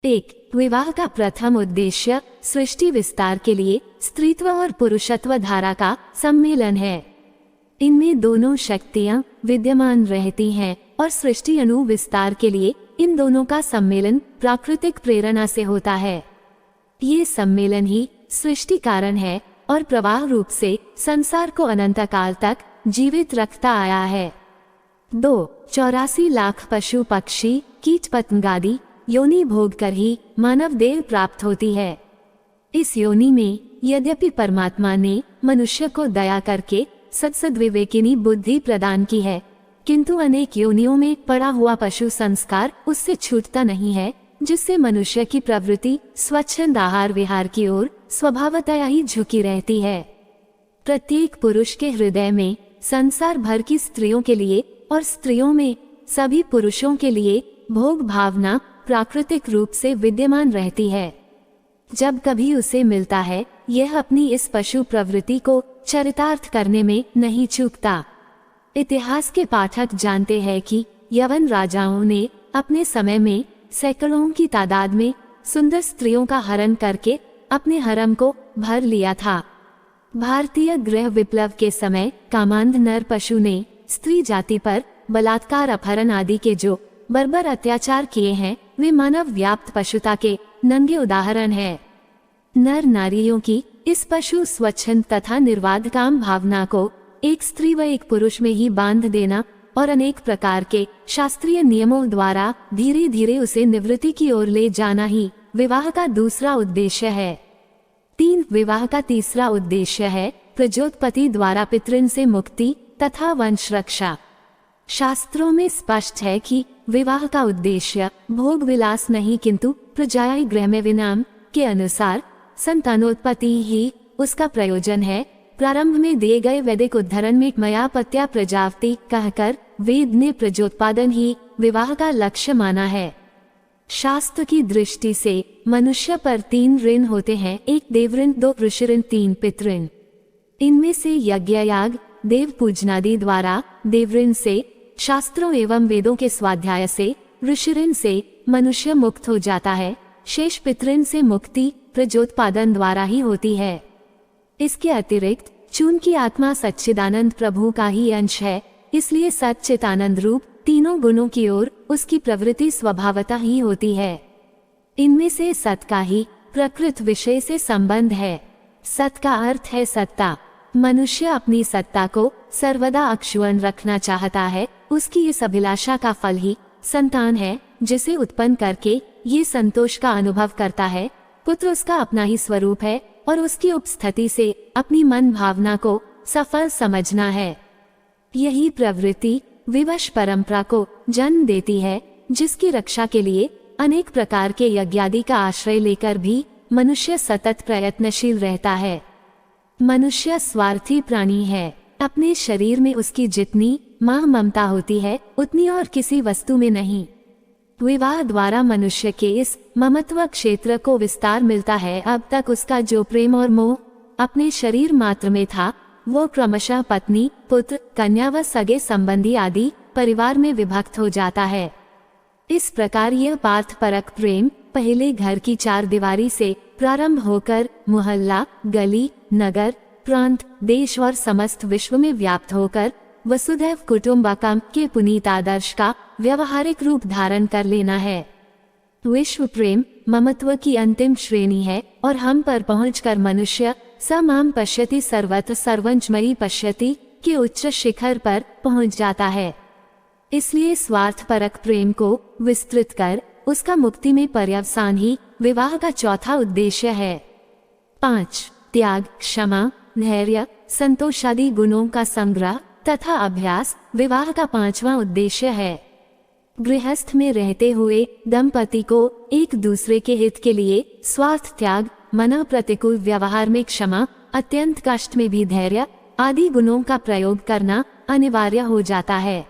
विवाह का प्रथम उद्देश्य सृष्टि विस्तार के लिए स्त्रीत्व और पुरुषत्व धारा का सम्मेलन है। इनमें दोनों शक्तियां विद्यमान रहती हैं और सृष्टि अणु विस्तार के लिए इन दोनों का सम्मेलन प्राकृतिक प्रेरणा से होता है। ये सम्मेलन ही सृष्टि कारण है और प्रवाह रूप से संसार को अनंत काल तक जीवित रखता आया है। 84 लाख पशु पक्षी कीट पतंगादि योनि भोग कर ही मानव देह प्राप्त होती है। इस योनि में यद्यपि परमात्मा ने मनुष्य को दया करके सद्विवेकिनी बुद्धि प्रदान की है, किंतु अनेक योनियों में पड़ा हुआ पशु संस्कार उससे छूटता नहीं है, जिससे मनुष्य की प्रवृत्ति स्वच्छंद आहार विहार की ओर स्वभावतः ही झुकी रहती है। प्रत्येक पुरुष के हृदय में संसार भर की स्त्रियों के लिए और स्त्रियों में सभी पुरुषों के लिए भोग भावना प्राकृतिक रूप से विद्यमान रहती है। जब कभी उसे मिलता है, यह अपनी इस पशु प्रवृत्ति को चरितार्थ करने में नहीं चूकता। इतिहास के पाठक जानते हैं कि यवन राजाओं ने अपने समय में सैकड़ों की तादाद में सुंदर स्त्रियों का हरण करके अपने हरम को भर लिया था। भारतीय गृह विप्लव के समय कामांध नर पशु ने स्त्री जाति पर बलात्कार, अपहरण आदि के जो बर्बर अत्याचार किए हैं, वे मानव व्याप्त पशुता के नंगे उदाहरण हैं। नर नारियों की इस पशु स्वच्छंद तथा निर्वाध काम भावना को एक स्त्री व एक पुरुष में ही बांध देना और अनेक प्रकार के शास्त्रीय नियमों द्वारा धीरे धीरे उसे निवृत्ति की ओर ले जाना ही विवाह का दूसरा उद्देश्य है। 3 विवाह का तीसरा उद्देश्य है प्रजोत्पत्ति द्वारा पितृन से मुक्ति तथा वंश रक्षा। शास्त्रों में स्पष्ट है कि विवाह का उद्देश्य भोग विलास नहीं, किंतु प्रजायाई गृह में विनाम के अनुसार संतानोत्पत्ति ही उसका प्रयोजन है। प्रारंभ में दिए गए वैदिक उद्धरण में मया पत्या प्रजावती कहकर वेद ने प्रजोत्पादन ही विवाह का लक्ष्य माना है। शास्त्र की दृष्टि से मनुष्य पर 3 ऋण होते हैं, 1 देवऋण, 2 ऋषिऋण, 3 पितृऋण। इनमें से यज्ञ याग देव पूजनादि द्वारा देवऋण से, शास्त्रों एवं वेदों के स्वाध्याय से, ऋषिऋण से मनुष्य मुक्त हो जाता है। शेष पितृऋण से मुक्ति प्रजोत्पादन द्वारा ही होती है। इसके अतिरिक्त चूंकि आत्मा सच्चिदानंद प्रभु का ही अंश है, इसलिए सच्चिदानंद रूप तीनों गुणों की ओर उसकी प्रवृत्ति स्वभावतः ही होती है। इनमें से सत का ही प्रकृत विषय से संबंध है। सत का अर्थ है सत्ता। मनुष्य अपनी सत्ता को सर्वदा अक्षुण्ण रखना चाहता है। उसकी इस अभिलाषा का फल ही संतान है, जिसे उत्पन्न करके ये संतोष का अनुभव करता है। पुत्र उसका अपना ही स्वरूप है और उसकी उपस्थिति से अपनी मन भावना को सफल समझना है। यही प्रवृत्ति विवश परंपरा को जन्म देती है, जिसकी रक्षा के लिए अनेक प्रकार के यज्ञादि का आश्रय लेकर भी मनुष्य सतत प्रयत्नशील रहता है। मनुष्य स्वार्थी प्राणी है। अपने शरीर में उसकी जितनी मां ममता होती है, उतनी और किसी वस्तु में नहीं। विवाह द्वारा मनुष्य के इस ममत्व क्षेत्र को विस्तार मिलता है। अब तक उसका जो प्रेम और मोह अपने शरीर मात्र में था, वो क्रमशः पत्नी, पुत्र, कन्या व सगे संबंधी आदि परिवार में विभक्त हो जाता है। इस प्रकार यह पार्थ परक प्रेम पहले घर की 4 दीवारी से प्रारंभ होकर मोहल्ला, गली, नगर, प्रांत, देश और समस्त विश्व में व्याप्त होकर वसुधैव कुटुंबकम के पुनीत आदर्श का व्यवहारिक रूप धारण कर लेना है। विश्व प्रेम ममत्व की अंतिम श्रेणी है और हम पर पहुंचकर मनुष्य स माम पश्यति सर्वत्र सर्वंचमयी पश्यति के उच्च शिखर पर पहुंच जाता है। इसलिए स्वार्थ परक प्रेम को विस्तृत कर उसका मुक्ति में पर्यवसान ही विवाह का चौथा उद्देश्य है। 5 त्याग, क्षमा, धैर्य, संतोषादि गुणों का संग्रह तथा अभ्यास विवाह का 5वां उद्देश्य है। गृहस्थ में रहते हुए दंपति को एक दूसरे के हित के लिए स्वार्थ त्याग, मन प्रतिकूल व्यवहार में क्षमा, अत्यंत कष्ट में भी धैर्य आदि गुणों का प्रयोग करना अनिवार्य हो जाता है।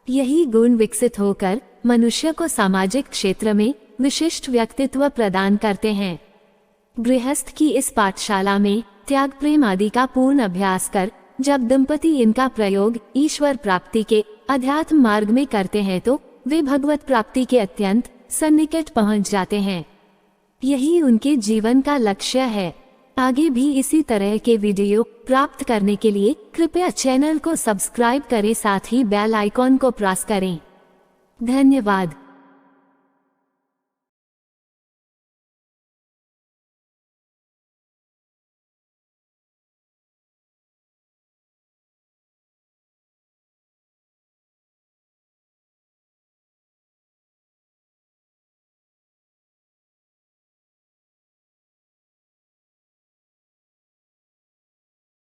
यही गुण विकसित होकर मनुष्य को सामाजिक क्षेत्र में विशिष्ट व्यक्तित्व प्रदान करते हैं। गृहस्थ की इस पाठशाला में त्याग, प्रेम आदि का पूर्ण अभ्यास कर जब दंपति इनका प्रयोग ईश्वर प्राप्ति के अध्यात्म मार्ग में करते हैं, तो वे भगवत प्राप्ति के अत्यंत सन्निकट पहुंच जाते हैं। यही उनके जीवन का लक्ष्य है। आगे भी इसी तरह के वीडियो प्राप्त करने के लिए कृपया चैनल को सब्सक्राइब करें, साथ ही बेल आइकॉन को प्रेस करें। धन्यवाद।